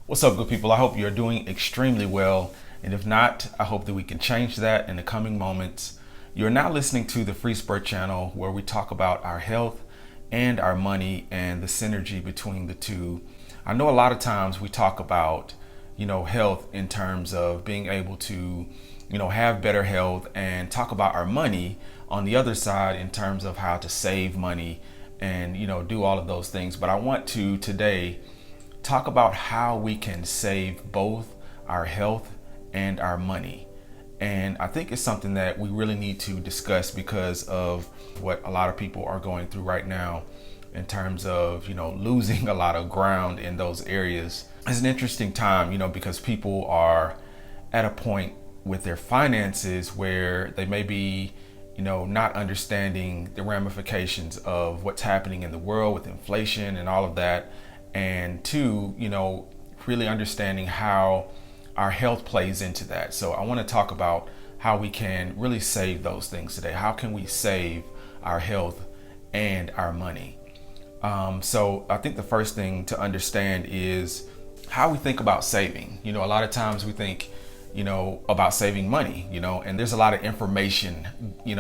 What's up, good people? I hope you're doing extremely well. And if not, I hope that we can change that in the coming moments. You're now listening to the Free Spurt channel, where we talk about our health and our money and the synergy between the two. I know a lot of times we talk about, health in terms of being able to, have better health, and talk about our money on the other side in terms of how to save money and, do all of those things. But I want to today talk about how we can save both our health and our money. And I think it's something that we really need to discuss because of what a lot of people are going through right now in terms of, losing a lot of ground in those areas. It's an interesting time, because people are at a point with their finances where they may be, not understanding the ramifications of what's happening in the world with inflation and all of that. And two, really understanding how our health plays into that. So I want to talk about how we can really save those things today. How can we save our health and our money? So I think the first thing to understand is how we think about saving. A lot of times we think, about saving money, and there's a lot of information,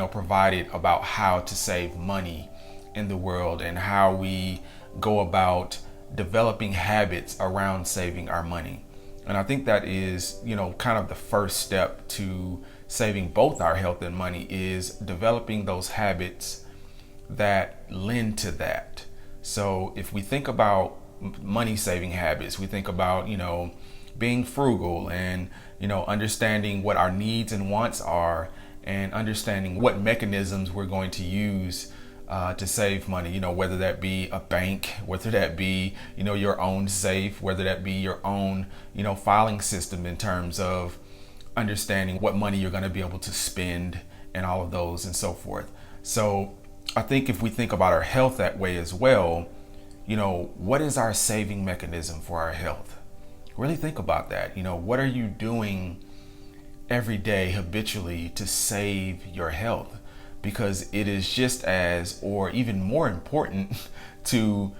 provided about how to save money in the world and how we go about developing habits around saving our money. And I think that is, kind of the first step to saving both our health and money is developing those habits that lend to that. So if we think about money saving habits, we think about, being frugal and, understanding what our needs and wants are and understanding what mechanisms we're going to use to save money, whether that be a bank, whether that be, your own safe, whether that be your own, filing system in terms of understanding what money you're going to be able to spend and all of those and so forth. So I think if we think about our health that way as well, what is our saving mechanism for our health? Really think about that. What are you doing every day habitually to save your health? Because it is just as, or even more important to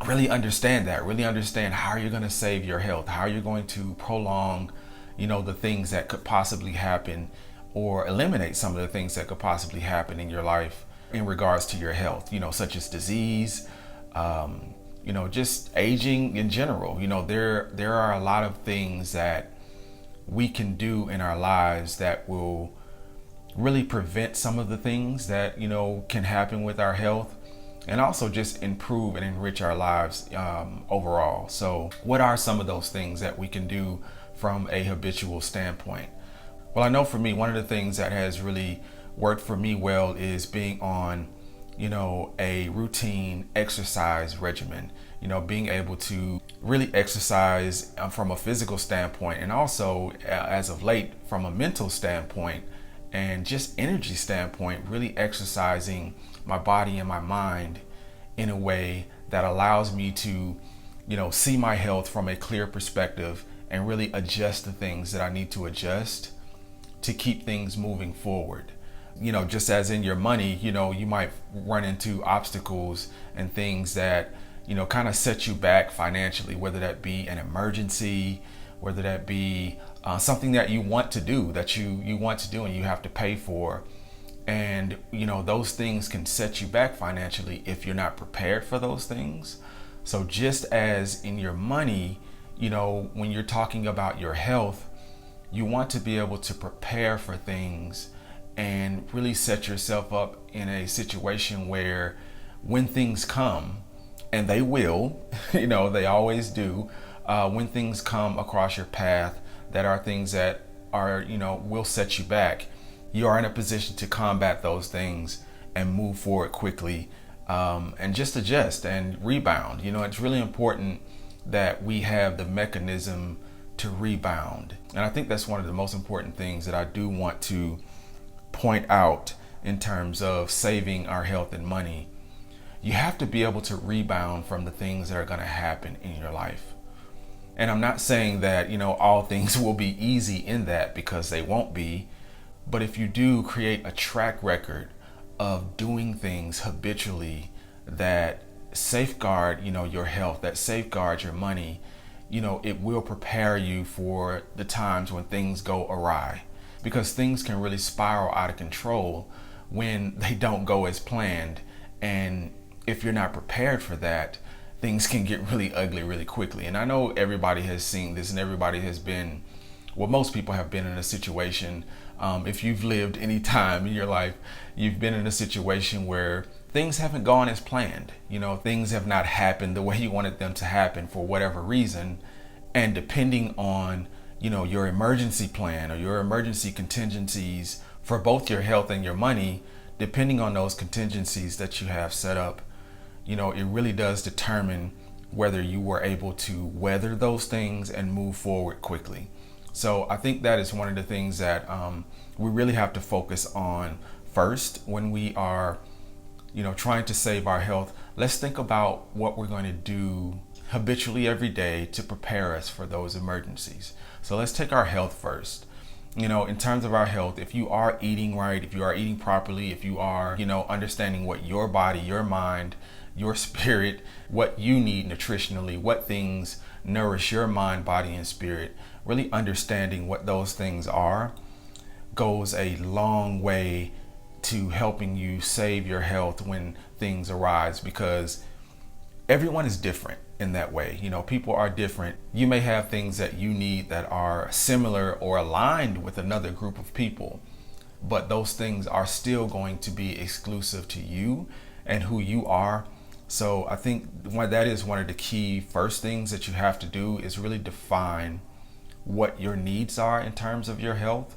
really understand that, really understand how you're going to save your health, how you're going to prolong, the things that could possibly happen or eliminate some of the things that could possibly happen in your life in regards to your health, such as disease, just aging in general. There are a lot of things that we can do in our lives that will really prevent some of the things that can happen with our health, and also just improve and enrich our lives overall. So what are some of those things that we can do from a habitual standpoint? Well, I know for me, one of the things that has really worked for me well is being on a routine exercise regimen, being able to really exercise from a physical standpoint, and also as of late from a mental standpoint and just energy standpoint, really exercising my body and my mind in a way that allows me to, see my health from a clear perspective and really adjust the things that I need to adjust to keep things moving forward. Just as in your money, you might run into obstacles and things that, kind of set you back financially, whether that be an emergency, whether that be something that you want to do, and you have to pay for. And, those things can set you back financially if you're not prepared for those things. So just as in your money, when you're talking about your health, you want to be able to prepare for things and really set yourself up in a situation where when things come, and they will, they always do, when things come across your path that are things that are, will set you back, you are in a position to combat those things and move forward quickly, and just adjust and rebound. It's really important that we have the mechanism to rebound. And I think that's one of the most important things that I do want to point out in terms of saving our health and money. You have to be able to rebound from the things that are going to happen in your life. And I'm not saying that, all things will be easy in that, because they won't be. But if you do create a track record of doing things habitually that safeguard, your health, that safeguard your money, it will prepare you for the times when things go awry, because things can really spiral out of control when they don't go as planned. And if you're not prepared for that, things can get really ugly really quickly. And I know everybody has seen this, and everybody has been, well, most people have been in a situation. If you've lived any time in your life, you've been in a situation where things haven't gone as planned. Things have not happened the way you wanted them to happen for whatever reason. And depending on, your emergency plan or your emergency contingencies for both your health and your money, depending on those contingencies that you have set up, it really does determine whether you were able to weather those things and move forward quickly. So I think that is one of the things that we really have to focus on first when we are, trying to save our health. Let's think about what we're going to do habitually every day to prepare us for those emergencies. So let's take our health first. In terms of our health, if you are eating right, if you are eating properly, if you are, understanding what your body, your mind, your spirit, what you need nutritionally, what things nourish your mind, body, and spirit, really understanding what those things are goes a long way to helping you save your health when things arise, because everyone is different in that way. People are different. You may have things that you need that are similar or aligned with another group of people, but those things are still going to be exclusive to you and who you are. So I think that is one of the key first things that you have to do, is really define what your needs are in terms of your health,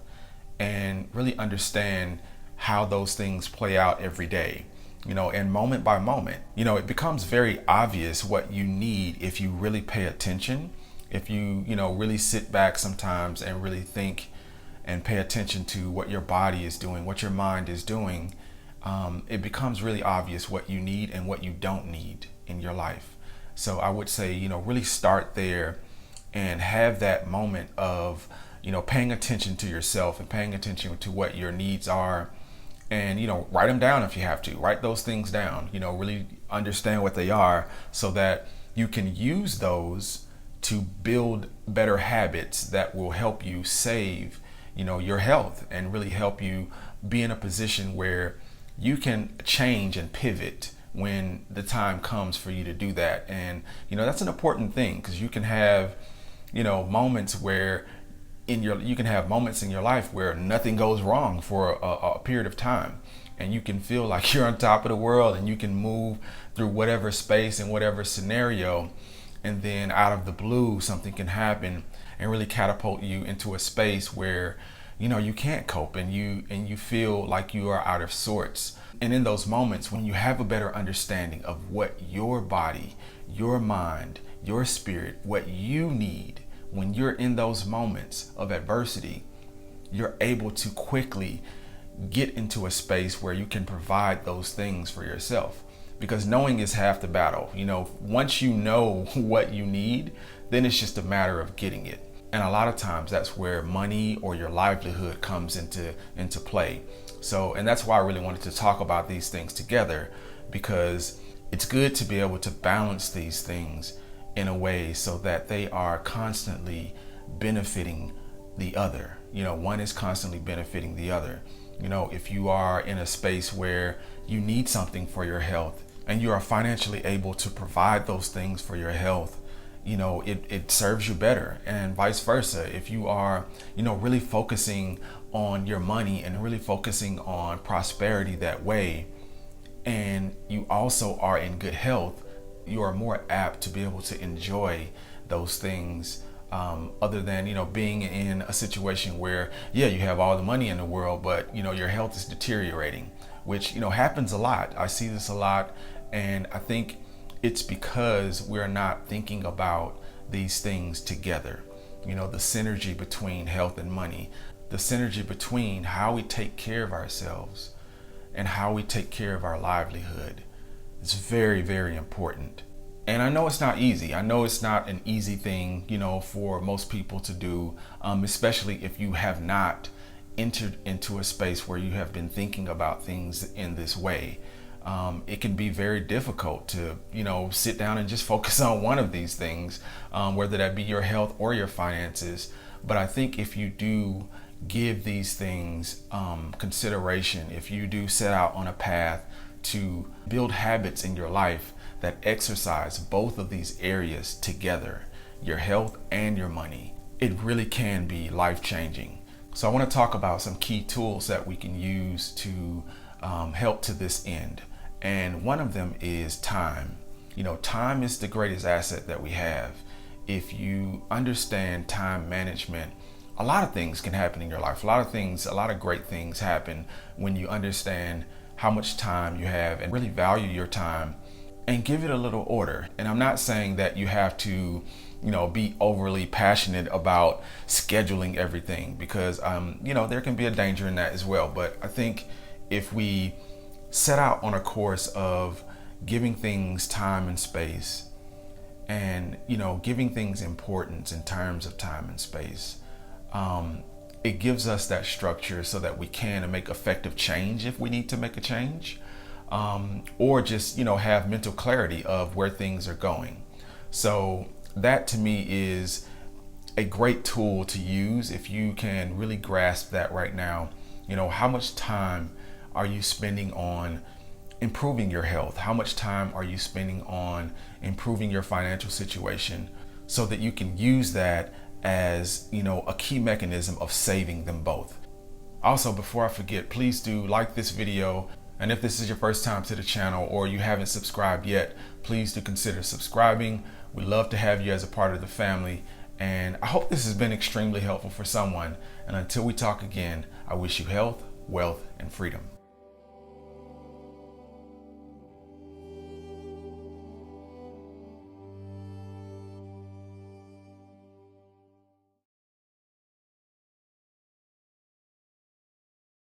and really understand how those things play out every day. And moment by moment, it becomes very obvious what you need if you really pay attention, if you, really sit back sometimes and really think and pay attention to what your body is doing, what your mind is doing. It becomes really obvious what you need and what you don't need in your life. So I would say, really start there and have that moment of, paying attention to yourself and paying attention to what your needs are. And, write them down if you have to. Write those things down, really understand what they are so that you can use those to build better habits that will help you save, your health, and really help you be in a position where you can change and pivot when the time comes for you to do that. And, that's an important thing, because you can have, moments where you can have moments in your life where nothing goes wrong for a period of time, and you can feel like you're on top of the world and you can move through whatever space and whatever scenario. And then out of the blue, something can happen and really catapult you into a space where, you can't cope, and you feel like you are out of sorts. And in those moments, when you have a better understanding of what your body, your mind, your spirit, what you need, when you're in those moments of adversity, you're able to quickly get into a space where you can provide those things for yourself. Because knowing is half the battle. Once you know what you need, then it's just a matter of getting it. And a lot of times that's where money or your livelihood comes into play. So, and that's why I really wanted to talk about these things together, because it's good to be able to balance these things in a way so that they are constantly benefiting the other. One is constantly benefiting the other. If you are in a space where you need something for your health and you are financially able to provide those things for your health, it serves you better, and vice versa. If you are, really focusing on your money and really focusing on prosperity that way, and you also are in good health, you are more apt to be able to enjoy those things, other than, being in a situation where, you have all the money in the world, but, your health is deteriorating, which, happens a lot. I see this a lot. And I think it's because we're not thinking about these things together. The synergy between health and money, the synergy between how we take care of ourselves and how we take care of our livelihood. It's very, very important. And I know it's not easy. I know it's not an easy thing, for most people to do, especially if you have not entered into a space where you have been thinking about things in this way. it can be very difficult to, sit down and just focus on one of these things, whether that be your health or your finances. But I think if you do give these things consideration, if you do set out on a path to build habits in your life that exercise both of these areas together, your health and your money, it really can be life-changing. So I want to talk about some key tools that we can use to help to this end. And one of them is time. Time is the greatest asset that we have. If you understand time management, a lot of things can happen in your life. A lot of great things happen when you understand how much time you have and really value your time and give it a little order. And I'm not saying that you have to, be overly passionate about scheduling everything, because, there can be a danger in that as well. But I think if we set out on a course of giving things time and space and, giving things importance in terms of time and space, it gives us that structure so that we can make effective change if we need to make a change, or just, have mental clarity of where things are going. So that to me is a great tool to use if you can really grasp that right now. How much time are you spending on improving your health? How much time are you spending on improving your financial situation so that you can use that as, a key mechanism of saving them both? Also, before I forget, please do like this video. And if this is your first time to the channel or you haven't subscribed yet, please do consider subscribing. We'd love to have you as a part of the family. And I hope this has been extremely helpful for someone. And until we talk again, I wish you health, wealth, and freedom.